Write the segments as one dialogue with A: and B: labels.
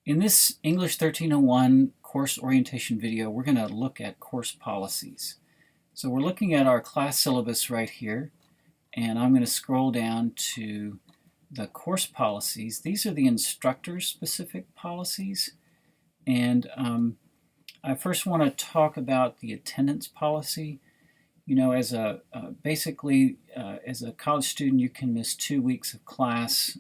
A: In this English 1301 course orientation video, we're going to look at course policies. So we're looking at our class syllabus right here, and I'm going to scroll down to the course policies. These are the instructor-specific policies, and I first want to talk about the attendance policy. You know, as a as a college student, you can miss 2 weeks of class,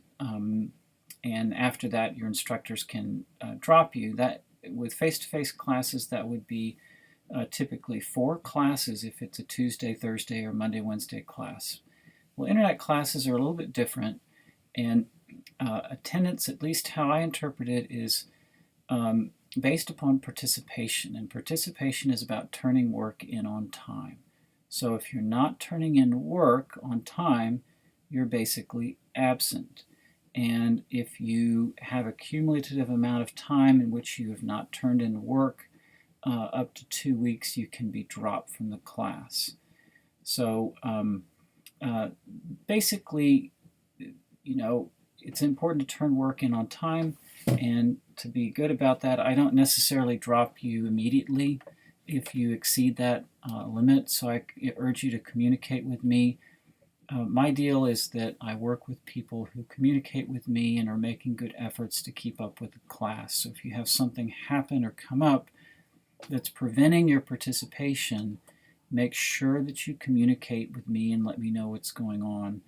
A: and after that, your instructors can drop you. That with face-to-face classes, that would be typically 4 classes if it's a Tuesday, Thursday, or Monday, Wednesday class. Well, internet classes are a little bit different, and attendance, at least how I interpret it, is based upon participation, and participation is about turning work in on time. So if you're not turning in work on time, you're basically absent. And if you have a cumulative amount of time in which you have not turned in work, up to 2 weeks, you can be dropped from the class. So basically, you know, it's important to turn work in on time, and to be good about that, I don't necessarily drop you immediately if you exceed that limit, so I urge you to communicate with me. My deal is that I work with people who communicate with me and are making good efforts to keep up with the class. So if you have something happen or come up that's preventing your participation, make sure that you communicate with me and let me know what's going on,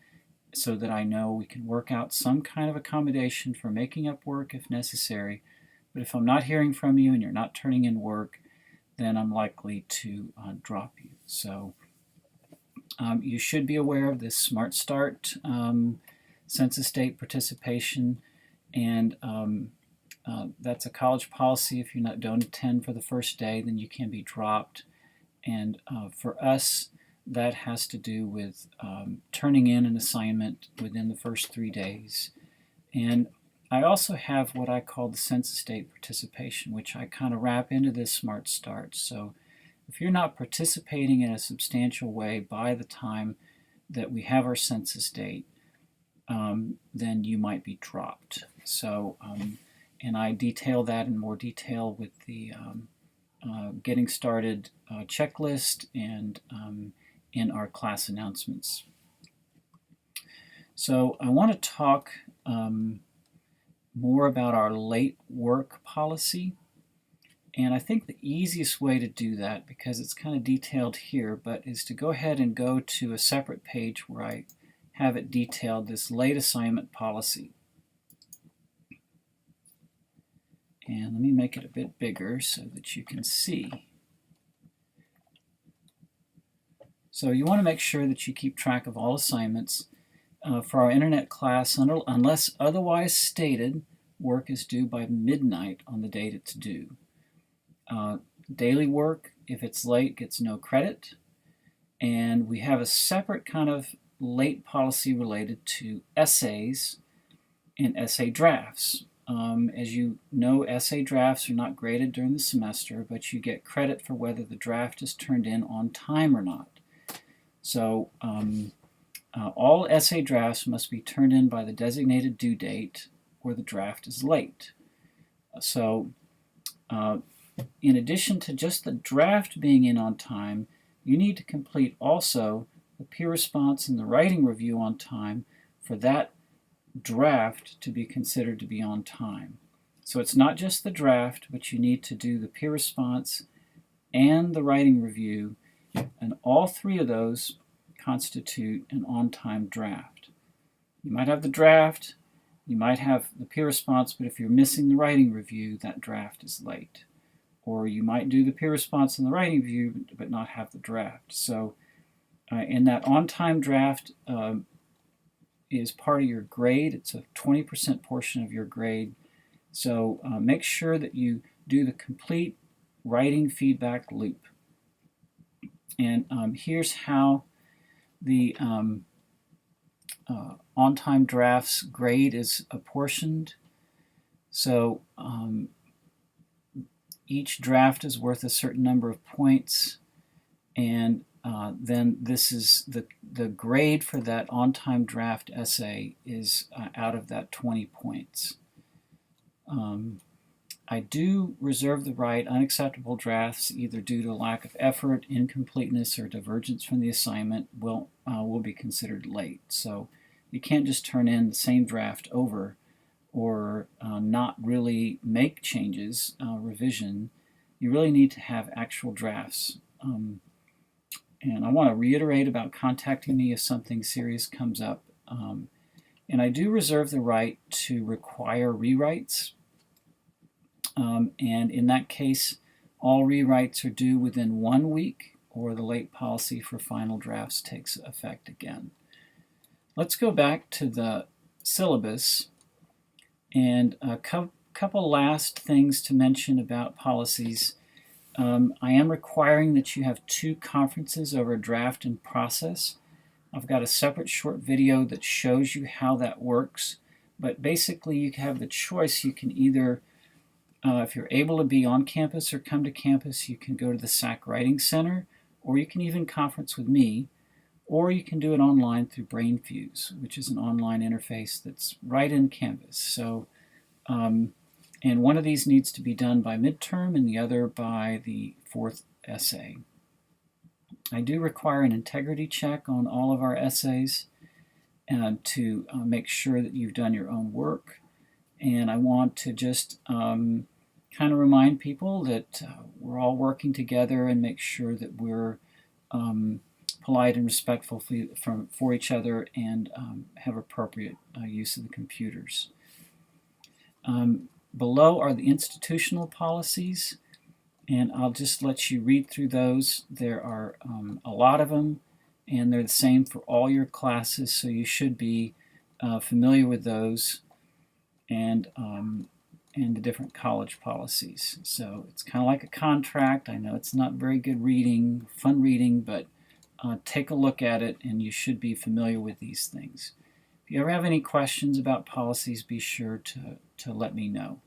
A: so that I know we can work out some kind of accommodation for making up work if necessary. But if I'm not hearing from you and you're not turning in work, then I'm likely to drop you. So you should be aware of this Smart Start census date participation, and that's a college policy. If you don't attend for the first day, then you can be dropped. And for us, that has to do with turning in an assignment within the first 3 days. And I also have what I call the census date participation, which I kind of wrap into this Smart Start. So if you're not participating in a substantial way by the time that we have our census date, then you might be dropped. So, and I detail that in more detail with the getting started checklist and in our class announcements. So I want to talk more about our late work policy. And I think the easiest way to do that, because it's kind of detailed here, but is to go ahead and go to a separate page where I have it detailed, this late assignment policy. And let me make it a bit bigger so that you can see. So you want to make sure that you keep track of all assignments. For our internet class, unless otherwise stated, work is due by midnight on the date it's due. Daily work, if it's late, gets no credit. And we have a separate kind of late policy related to essays and essay drafts. As you know, essay drafts are not graded during the semester, but you get credit for whether the draft is turned in on time or not. So all essay drafts must be turned in by the designated due date, or the draft is late. So in addition to just the draft being in on time, you need to complete also the peer response and the writing review on time for that draft to be considered to be on time. So it's not just the draft, but you need to do the peer response and the writing review, and all 3 of those constitute an on-time draft. You might have the draft, you might have the peer response, but if you're missing the writing review, that draft is late. Or you might do the peer response and the writing review, but not have the draft. So in that on-time draft is part of your grade. It's a 20% portion of your grade. So make sure that you do the complete writing feedback loop. And here's how the on-time draft's grade is apportioned. So each draft is worth a certain number of points, and then this is the grade for that on-time draft essay is out of that 20 points. I do reserve the right. Unacceptable drafts, either due to lack of effort, incompleteness, or divergence from the assignment, will be considered late. So you can't just turn in the same draft over or not really make changes, revision. You really need to have actual drafts. And I want to reiterate about contacting me if something serious comes up. And I do reserve the right to require rewrites. And in that case, all rewrites are due within 1 week, or the late policy for final drafts takes effect again. Let's go back to the syllabus, and a couple last things to mention about policies. I am requiring that you have 2 conferences over draft and process. I've got a separate short video that shows you how that works, but basically you have the choice. You can either, if you're able to be on campus or come to campus, you can go to the SAC Writing Center, or you can even conference with me, or you can do it online through BrainFuse, which is an online interface that's right in Canvas. So, and one of these needs to be done by midterm and the other by the 4th essay. I do require an integrity check on all of our essays and to make sure that you've done your own work. And I want to just kind of remind people that we're all working together and make sure that we're polite and respectful for each other and have appropriate use of the computers. Below are the institutional policies, and I'll just let you read through those. There are a lot of them, and they're the same for all your classes, so you should be familiar with those and the different college policies. So it's kind of like a contract. I know it's not very good reading, fun reading, but take a look at it, and you should be familiar with these things. If you ever have any questions about policies, be sure to let me know.